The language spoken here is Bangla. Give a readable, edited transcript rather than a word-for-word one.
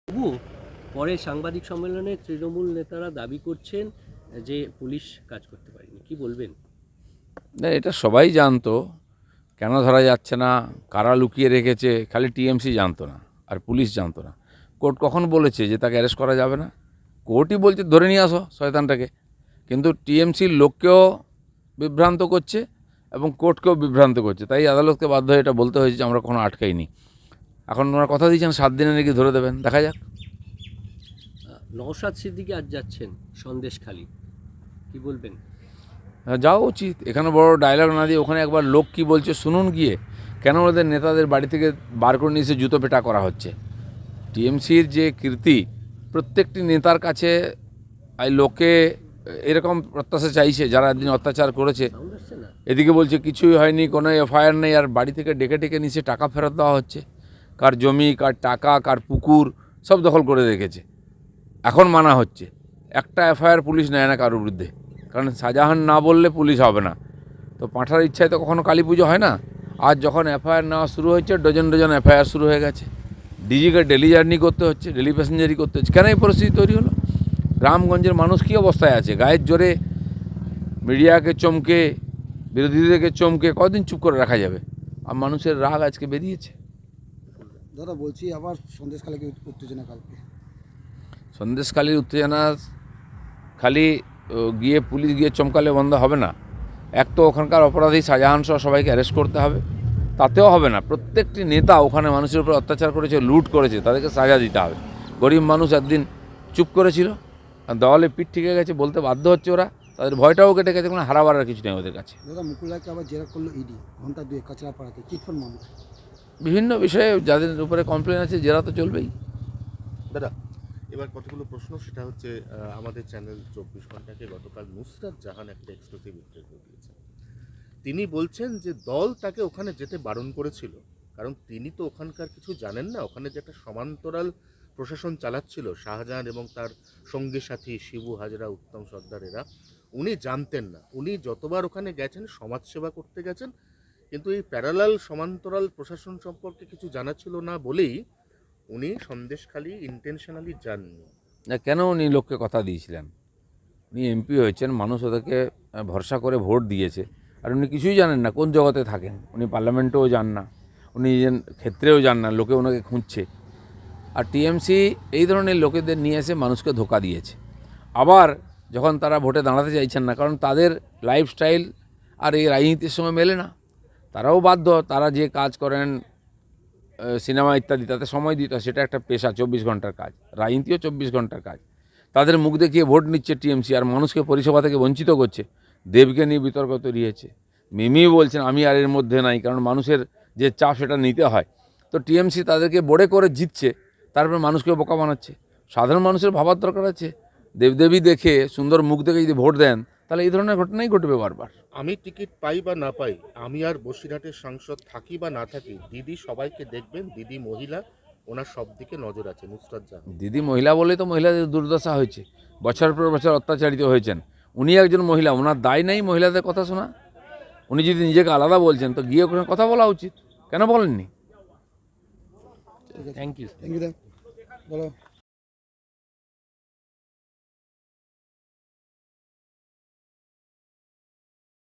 তবু পরে সাংবাদিক সম্মেলনে তৃণমূল নেতারা দাবি করছেন যে পুলিশ কাজ করতে পারেনি, কি বলবেন? না, এটা সবাই জানতো, কেন ধরা যাচ্ছে না, কারা লুকিয়ে রেখেছে, খালি টিএমসি জানতো না আর পুলিশ জানতো না। কোর্ট কখন বলেছে যে তাকে অ্যারেস্ট করা যাবে না? কোর্টই বলছে ধরে নিয়ে আসো শয়তানটাকে। কিন্তু টিএমসির লোককেও বিভ্রান্ত করছে এবং কোর্টকেও বিভ্রান্ত করছে, তাই আদালতকে বাধ্য হয়ে এটা বলতে হয়েছে যে আমরা কখনো আটকাইনি। এখন ওনারা কথা দিয়েছেন 7 দিনে নাকি ধরে দেবেন, দেখা যাক। নওশাদ সিদ্দিকী আজ যাচ্ছেন সন্দেশখালি, কি বলবেন? যাওয়া উচিত। এখানে বড় ডায়লগ না দিয়ে ওখানে একবার লোক কী বলছে শুনুন গিয়ে। কেন ওদের নেতাদের বাড়ি থেকে বার করে নিয়ে এসে জুতো পেটা করা হচ্ছে? টিএমসির যে কীর্তি, প্রত্যেকটি নেতার কাছে এই লোকে এরকম প্রত্যাশা চাইছে যারা একদিন অত্যাচার করেছে। সাউন্ড আসছে না? এদিকে বলছে কিছুই হয়নি, কোনো এফআইআর নেই, আর বাড়ি থেকে ডেকে ডেকে নিচে টাকা ফেরত দেওয়া হচ্ছে। কার জমি, কার টাকা, কার পুকুর সব দখল করে রেখেছে। এখন মানা হচ্ছে, একটা এফআইআর পুলিশ নেয় না কারোর বিরুদ্ধে, কারণ শাহজাহান না বললে পুলিশ হবে না। তো পাঁঠার ইচ্ছায় তো কখনো কালী পুজো হয় না। আজ যখন এফআইআর নেওয়া শুরু হয়েছে, ডজন ডজন এফআইআর শুরু হয়ে গেছে। ডিজিকে ডেলি জার্নি করতে হচ্ছে, ডেলি প্যাসেঞ্জারি করতে হচ্ছে। কেন এই পরিস্থিতি তৈরি হলো? গ্রামগঞ্জের মানুষ কী অবস্থায় আছে? গায়ের জোরে মিডিয়াকে চমকে, বিরোধীদেরকে চমকে কদিন চুপ করে রাখা যাবে? আর মানুষের রাগ আজকে বেরিয়েছে। দাদা বলছি, আবার সন্দেশখালীকে উত্তেজনা কালকে। সন্দেশখালীর উত্তেজনা খালি গিয়ে পুলিশ গিয়ে চমকালে বন্ধ হবে না। এক তো ওখানকার অপরাধী শাহজাহান সহ সবাইকে অ্যারেস্ট করতে হবে, তাতেও হবে না। প্রত্যেকটি নেতা ওখানে মানুষের উপর অত্যাচার করেছে, লুট করেছে, তাদেরকে সাজা দিতে হবে। গরিব মানুষ একদিন চুপ করেছিল, দেওয়ালে পিঠ ঠেকে গেছে, বলতে বাধ্য হচ্ছে ওরা। তাদের ভয়টাও কেটে গেছে, কোনো হারাবার আর কিছু নেই ওদের কাছে। দাদা মুকুল রায়কে আবার জেরা করলো ইডি ঘন্টা 2 কাঁচরাপাড়াতে চিটফান্ড মামলা। বিভিন্ন বিষয়ে যাদের উপরে কমপ্লেন আছে জেরা তো চলবেই। দাদা, এবার কতগুলো প্রশ্ন, সেটা হচ্ছে আমাদের চ্যানেল 24 ঘন্টাকে গতকাল নুসরাত জাহান একটা এক্সক্লুসিভ ইন্টারভিউ দিয়েছেন। তিনি বলছেন যে দল তাকে ওখানে যেতে বারণ করেছিল, কারণ তিনি তো ওখানকার কিছু জানেন না। ওখানে যে একটা সমান্তরাল প্রশাসন চালাচ্ছিল শাহজাহান এবং তার সঙ্গী সাথী শিবু হাজরা, উত্তম সর্দার, এরা উনি জানতেন না। উনি যতবার ওখানে গেছেন সমাজসেবা করতে গেছেন, কিন্তু এই প্যারালাল সমান্তরাল প্রশাসন সম্পর্কে কিছু জানা ছিল না বলেই উনি সন্দেশখালী ইন্টেনশনালি যাননি। না, কেন উনি লোককে কথা দিয়েছিলেন? উনি এমপি হয়েছেন, মানুষ ওদেরকে ভরসা করে ভোট দিয়েছে, আর উনি কিছুই জানেন না কোন জগতে থাকেন। উনি পার্লামেন্টেও যান না, উনি ক্ষেত্রেও যান না, লোকে ওনাকে খুঁজছে। আর টিএমসি এই ধরনের লোকেদের নিয়ে এসে মানুষকে ধোকা দিয়েছে। আবার যখন তারা ভোটে দাঁড়াতে চাইছেন না, কারণ তাদের লাইফস্টাইল আর এই রাজনীতির সঙ্গে মেলে না, তারাও বাধ্য। তারা যে কাজ করেন সিনেমা ইত্যাদি, তাতে সময় দিতে হয়, সেটা একটা পেশা, 24 ঘন্টার কাজ। রাজনীতিও 24 ঘন্টার কাজ। তাদের মুখ দেখিয়ে ভোট নিচ্ছে টিএমসি, আর মানুষকে পরিষেবা থেকে বঞ্চিত করছে। দেবকে নিয়ে বিতর্ক তৈরি হয়েছে, মিমি বলছেন আমি আর এর মধ্যে নাই, কারণ মানুষের যে চাপ সেটা নিতে হয়। তো টিএমসি তাদেরকে বড়ে করে জিতছে, তারপরে মানুষকে বোকা বানাচ্ছে। সাধারণ মানুষের ভাবার দরকার আছে। দেবদেবী দেখে, সুন্দর মুখ দেখে যদি ভোট দেন, তাহলে এই ধরনের ঘটনাই ঘটবে বারবার। আমি টিকিট পাই বা না পাই, আমি আর বসিরহাটের সাংসদ থাকি বা না থাকি, দিদি সবাইকে দেখবেন, দিদি মহিলা, ওনার সব দিকে নজর আছে। নুসরাত জাহান। দিদি মহিলা বলেই তো মহিলাদের দুর্দশা হয়েছে, বছর পর বছর অত্যাচারিত হয়েছেন। উনি একজন মহিলা, ওনার দায় নেই মহিলাদের কথা শোনা? উনি যদি নিজেকে আলাদা বলছেন, তো গিয়ে ওখানে কথা বলা উচিত, কেন বলেননি? Thank you. থ্যাংক ইউ দা বলো।